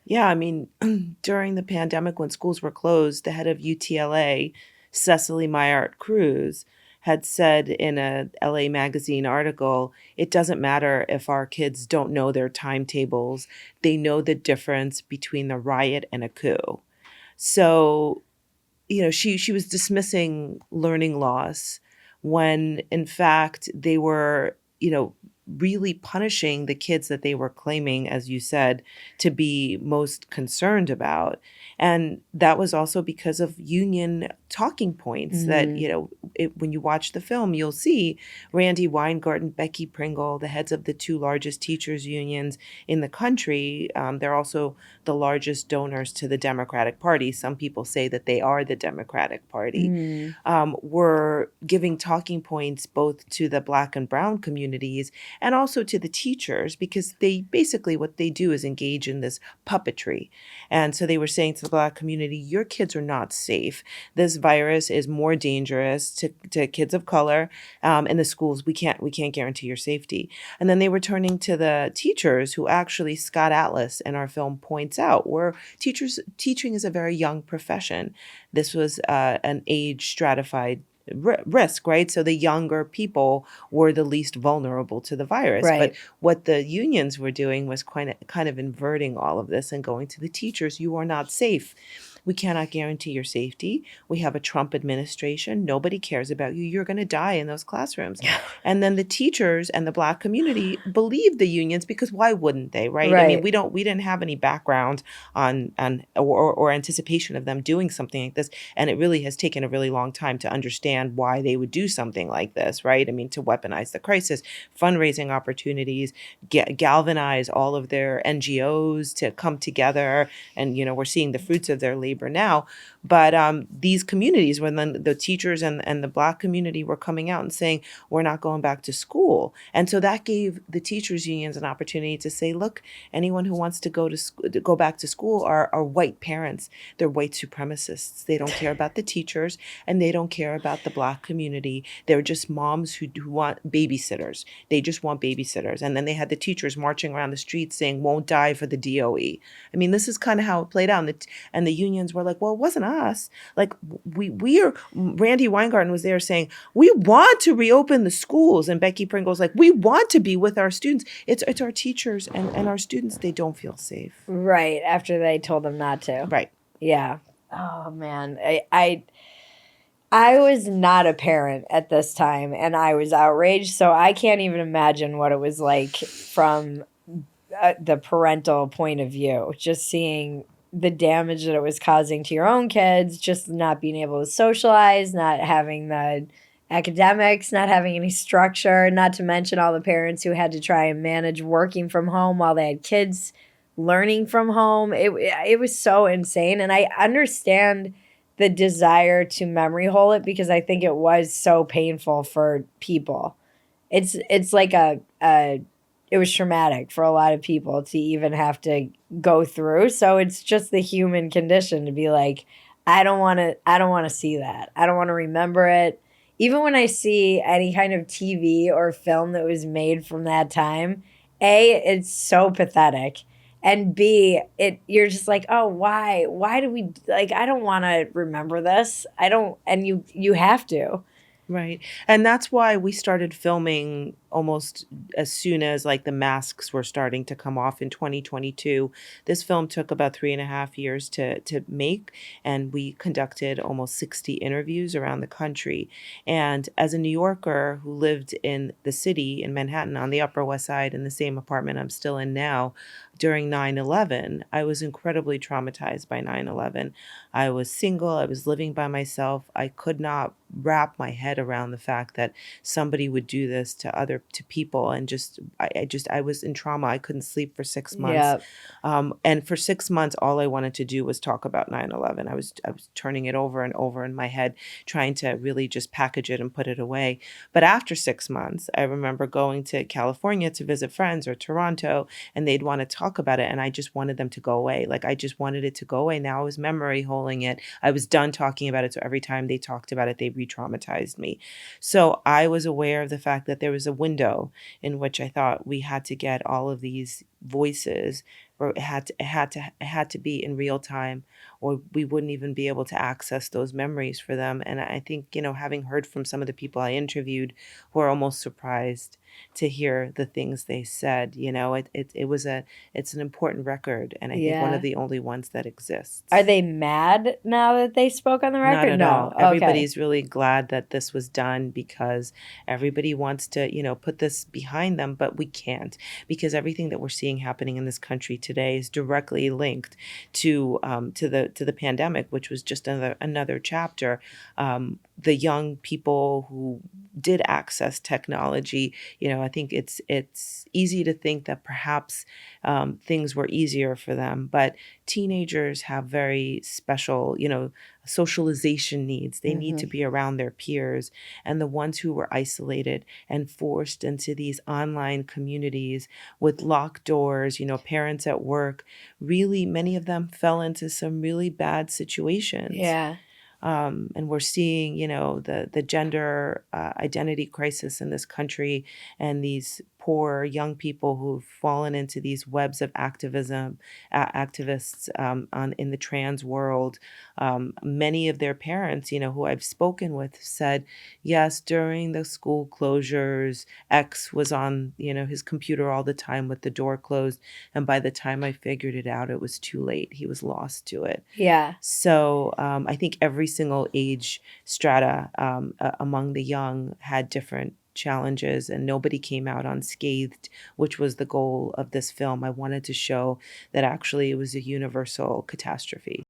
Yeah, I mean, during the pandemic when schools were closed, the head of UTLA, Cecily Myart Cruz, had said in a LA Magazine article, it doesn't matter if our kids don't know their timetables, they know the difference between the riot and a coup. So, she was dismissing learning loss when in fact they were, really punishing the kids that they were claiming, as you said, to be most concerned about. And that was also because of union talking points that, Hmm. when you watch the film, you'll see Randy Weingarten, Becky Pringle, the heads of the two largest teachers unions in the country. They're also the largest donors to the Democratic Party. Some people say that they are the Democratic Party. Hmm. Were giving talking points both to the Black and Brown communities and also to the teachers, because they basically what they do is engage in this puppetry. And so they were saying to the Black community, your kids are not safe. This virus is more dangerous to kids of color in the schools. We can't guarantee your safety. And then they were turning to the teachers, who actually Scott Atlas in our film points out, where teaching is a very young profession. This was an age stratified risk, right? So the younger people were the least vulnerable to the virus. But Right. what the unions were doing was kind of inverting all of this and going to the teachers, you are not safe. We cannot guarantee your safety. We have a Trump administration. Nobody cares about you. You're going to die in those classrooms. And then the teachers and the Black community believed the unions, because why wouldn't they, right? I mean, Right. we didn't have any background or anticipation of them doing something like this, and it really has taken a really long time to understand why they would do something like this, right? I mean, to weaponize the crisis, fundraising opportunities, galvanize all of their NGOs to come together, and we're seeing the fruits of their labor now. But these communities, when then the teachers and the Black community were coming out and saying, we're not going back to school. And so that gave the teachers unions an opportunity to say, look, anyone who wants to go back to school are white parents. They're white supremacists. They don't care about the teachers, and they don't care about the Black community. They're just moms who want babysitters. They just want babysitters. And then they had the teachers marching around the streets saying, won't die for the DOE. I mean, this is kind of how it played out. And the unions were like, well, it wasn't us. Like, we are, Randy Weingarten was there saying, we want to reopen the schools. And Becky Pringle's like, we want to be with our students. It's our teachers and our students. They don't feel safe. Right. After they told them not to. Right. Yeah. Oh man. I was not a parent at this time and I was outraged. So I can't even imagine what it was like from the parental point of view, just seeing the damage that it was causing to your own kids, just not being able to socialize, not having the academics, not having any structure, not to mention all the parents who had to try and manage working from home while they had kids learning from home. It was so insane. And I understand the desire to memory hole it because I think it was so painful for people. It's like a it was traumatic for a lot of people to even have to go through. So it's just the human condition to be like, I don't want to see that. I don't want to remember it. Even when I see any kind of TV or film that was made from that time, A, it's so pathetic. And B, it you're just like, oh, why? Why do we like I don't want to remember this. I don't and you have to. Right. And that's why we started filming almost as soon as like the masks were starting to come off in 2022. This film took about 3.5 years to make, and we conducted almost 60 interviews around the country. And as a New Yorker who lived in the city in Manhattan on the Upper West Side in the same apartment I'm still in now, during 9/11, I was incredibly traumatized by 9/11. I was single, I was living by myself. I could not wrap my head around the fact that somebody would do this to people, and I was in trauma. I couldn't sleep for 6 months. Yeah. And for 6 months all I wanted to do was talk about 9/11. I was turning it over and over in my head, trying to really just package it and put it away. But after 6 months, I remember going to California to visit friends, or Toronto, and they'd want to talk about it, and I just wanted them to go away. Like, I just wanted it to go away. Now I was memory holding it. I was done talking about it. So every time they talked about it, they re-traumatized me. So I was aware of the fact that there was a window in which I thought we had to get all of these voices or it had to be in real time, or we wouldn't even be able to access those memories for them. And I think, having heard from some of the people I interviewed who are almost surprised to hear the things they said, it's an important record, and I think one of Yeah. the only ones that Are exists. they mad now that they spoke on the Not record? at all. No. Okay. Everybody's really glad that this was done, because everybody wants to, put this behind them, but we can't, because everything that we're seeing happening in this country today is directly linked to the pandemic, which was just another chapter. The young people who did access technology, I think it's easy to think that perhaps things were easier for them, but teenagers have very special, socialization needs. They need to Hmm. be around their peers. And the ones who were isolated and forced into these online communities with locked doors, parents at work, really, many of them fell into some really bad situations. Yeah. And we're seeing, the gender identity crisis in this country, and these poor young people who've fallen into these webs of activists on in the trans world. Many of their parents, who I've spoken with, said, yes, during the school closures, X was on, his computer all the time with the door closed, and by the time I figured it out, it was too late. He was lost to it. Yeah. So I think every single age strata among the young had different challenges, and nobody came out unscathed, which was the goal of this film. I wanted to show that actually it was a universal catastrophe.